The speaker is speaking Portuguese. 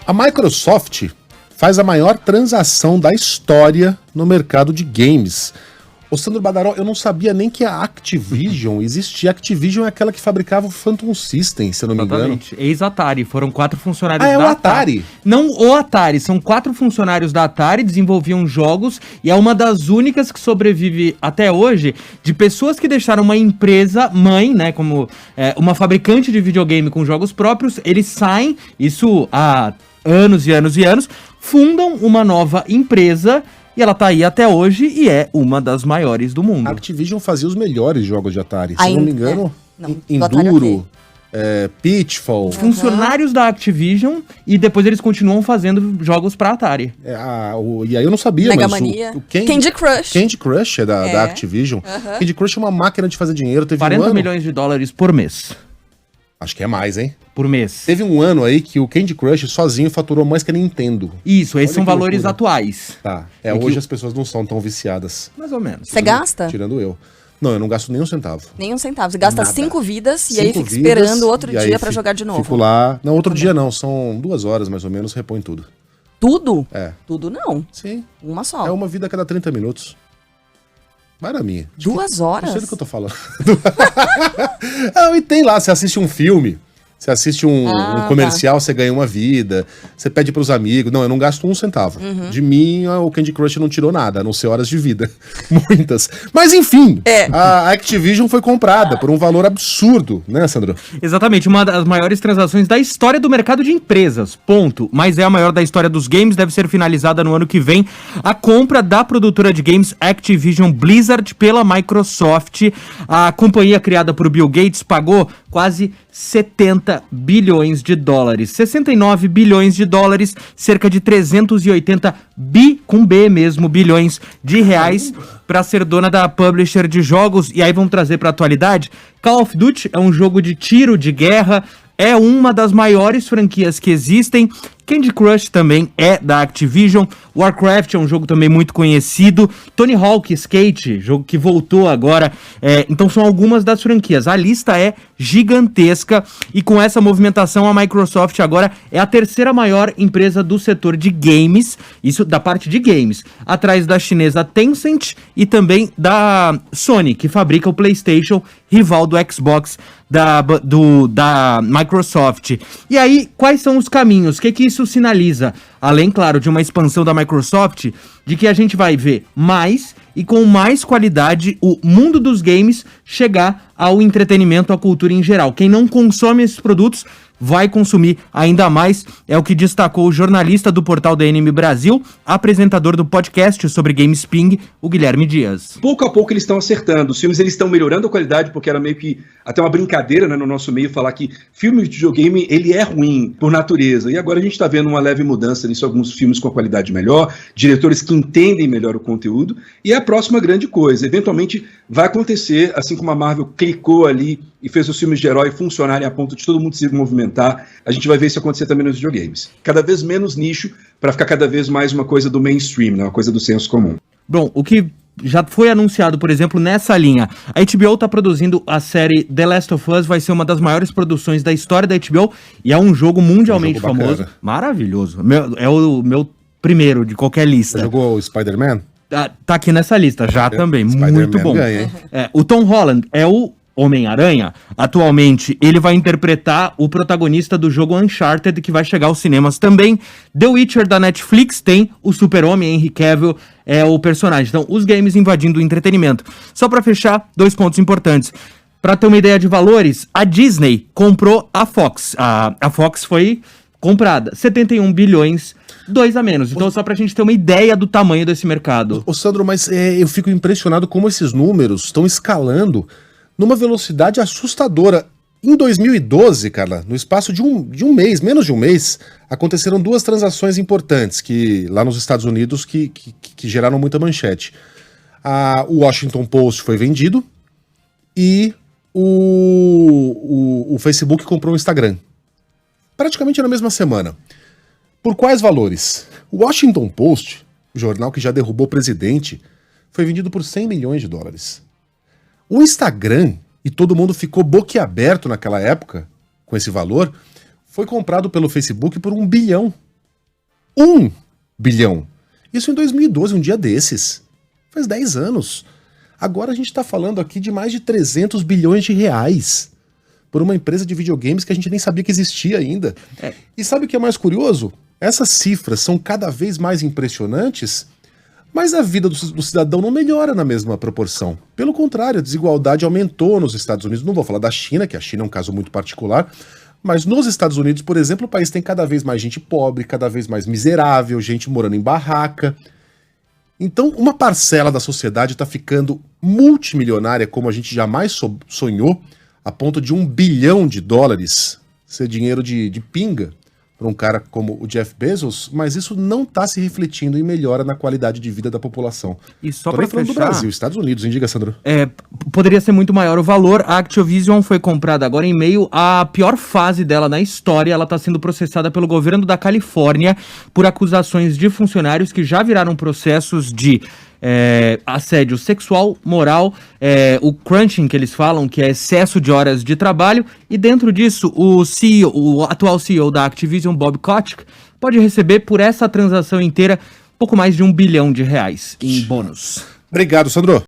A Microsoft faz a maior transação da história no mercado de games. Ô Sandro Badaró, eu não sabia nem que a Activision existia. A Activision é aquela que fabricava o Phantom System, se eu não me engano. Exatamente. Ex-Atari. Foram 4 funcionários da da Atari. Não o Atari, são 4 funcionários da Atari, desenvolviam jogos e é uma das únicas que sobrevive até hoje de pessoas que deixaram uma empresa mãe, né, como uma fabricante de videogame com jogos próprios. Eles saem, isso há anos e anos e anos, fundam uma nova empresa. E ela tá aí até hoje e é uma das maiores do mundo. A Activision fazia os melhores jogos de Atari. Se eu não me engano, Enduro, Pitfall. Funcionários da Activision e depois eles continuam fazendo jogos pra Atari. E aí eu não sabia, Mega Mania. Candy Crush. Candy Crush é da Activision. Candy Crush é uma máquina de fazer dinheiro. Teve 40 milhões de dólares por mês. Acho que é mais, hein? Por mês. Teve um ano aí que o Candy Crush sozinho faturou mais que a Nintendo. Isso, esses são valores atuais. Tá. Hoje as pessoas não são tão viciadas. Mais ou menos. Você gasta? Tirando eu. Não, eu não gasto nem um centavo. Nem um centavo. Você gasta 5 vidas e aí fica vidas, esperando outro dia pra jogar de novo. Fico lá. Não, outro dia não. São 2 horas mais ou menos, repõe tudo. Tudo? É. Tudo não. Sim. Uma só. É uma vida a cada 30 minutos. Vai na minha. 2 horas? Não sei do que eu tô falando. E tem lá, você assiste um filme. Você assiste um comercial, você ganha uma vida, você pede pros amigos. Não, eu não gasto um centavo. De mim, o Candy Crush não tirou nada, a não ser horas de vida. Muitas. Mas enfim, a Activision foi comprada por um valor absurdo, né, Sandro? Exatamente, uma das maiores transações da história do mercado de empresas, ponto. Mas é a maior da história dos games, deve ser finalizada no ano que vem. A compra da produtora de games Activision Blizzard pela Microsoft. A companhia criada por Bill Gates pagou quase 70 bilhões de dólares, 69 bilhões de dólares, cerca de 380 com B mesmo, bilhões de reais para ser dona da publisher de jogos. E aí vamos trazer para a atualidade. Call of Duty é um jogo de tiro, de guerra, é uma das maiores franquias que existem. Candy Crush também é da Activision. Warcraft é um jogo também muito conhecido. Tony Hawk Skate, jogo que voltou agora. Então são algumas das franquias. A lista é gigantesca e com essa movimentação a Microsoft agora é a 3ª maior empresa do setor de games. Isso da parte de games. Atrás da chinesa Tencent e também da Sony, que fabrica o PlayStation, rival do Xbox da Microsoft. E aí, quais são os caminhos? O que isso sinaliza? Além, claro, de uma expansão da Microsoft, de que a gente vai ver mais e com mais qualidade o mundo dos games chegar ao entretenimento, à cultura em geral. Quem não consome esses produtos vai consumir ainda mais, é o que destacou o jornalista do portal da Anime Brasil, apresentador do podcast sobre GameSping, o Guilherme Dias. Pouco a pouco eles estão acertando, os filmes eles estão melhorando a qualidade, porque era meio que até uma brincadeira, né, no nosso meio falar que filme de videogame ele é ruim por natureza, e agora a gente está vendo uma leve mudança nisso, alguns filmes com a qualidade melhor, diretores que entendem melhor o conteúdo, e é a próxima grande coisa, eventualmente vai acontecer, assim como a Marvel clicou ali e fez os filmes de herói funcionarem a ponto de todo mundo se movimentar, a gente vai ver isso acontecer também nos videogames. Cada vez menos nicho, para ficar cada vez mais uma coisa do mainstream, né? Uma coisa do senso comum. Bom, o que já foi anunciado, por exemplo, nessa linha, a HBO está produzindo a série The Last of Us, vai ser uma das maiores produções da história da HBO, e é um jogo mundialmente famoso. Bacana. Maravilhoso. É o meu primeiro de qualquer lista. Você jogou o Spider-Man? Tá aqui nessa lista já também, muito bom. Ganha, o Tom Holland é o Homem-Aranha. Atualmente, ele vai interpretar o protagonista do jogo Uncharted, que vai chegar aos cinemas também. The Witcher da Netflix tem o Super-Homem, Henry Cavill é o personagem. Então, os games invadindo o entretenimento. Só pra fechar, 2 pontos importantes. Pra ter uma ideia de valores, a Disney comprou a Fox. A Fox foi comprada. 71 bilhões, 2 a menos. Então, só pra gente ter uma ideia do tamanho desse mercado. Ô Sandro, mas eu fico impressionado como esses números estão escalando numa velocidade assustadora. Em 2012, cara, no espaço de um mês, menos de um mês, aconteceram 2 transações importantes que lá nos Estados Unidos que geraram muita manchete. O Washington Post foi vendido e o Facebook comprou o Instagram. Praticamente na mesma semana. Por quais valores? O Washington Post, o jornal que já derrubou o presidente, foi vendido por 100 milhões de dólares. O Instagram, e todo mundo ficou boquiaberto naquela época, com esse valor, foi comprado pelo Facebook por 1 bilhão 1 bilhão. Isso em 2012, um dia desses. Faz 10 anos. Agora a gente está falando aqui de mais de 300 bilhões de reais por uma empresa de videogames que a gente nem sabia que existia ainda. E sabe o que é mais curioso? Essas cifras são cada vez mais impressionantes, mas a vida do cidadão não melhora na mesma proporção. Pelo contrário, a desigualdade aumentou nos Estados Unidos. Não vou falar da China, que a China é um caso muito particular, mas nos Estados Unidos, por exemplo, o país tem cada vez mais gente pobre, cada vez mais miserável, gente morando em barraca. Então, uma parcela da sociedade está ficando multimilionária, como a gente jamais sonhou, a ponto de $1 bilhão ser dinheiro de pinga para um cara como o Jeff Bezos, mas isso não está se refletindo em melhora na qualidade de vida da população. E só Tô para nem falando fechar, do Brasil, Estados Unidos, indica, Sandro. Poderia ser muito maior o valor. A Activision foi comprada agora em meio à pior fase dela na história. Ela está sendo processada pelo governo da Califórnia por acusações de funcionários que já viraram processos de assédio sexual, moral, o crunching que eles falam, que é excesso de horas de trabalho, e dentro disso o atual CEO da Activision, Bob Kotick, pode receber por essa transação inteira pouco mais de $1 bilhão em bônus. Obrigado, Sandro.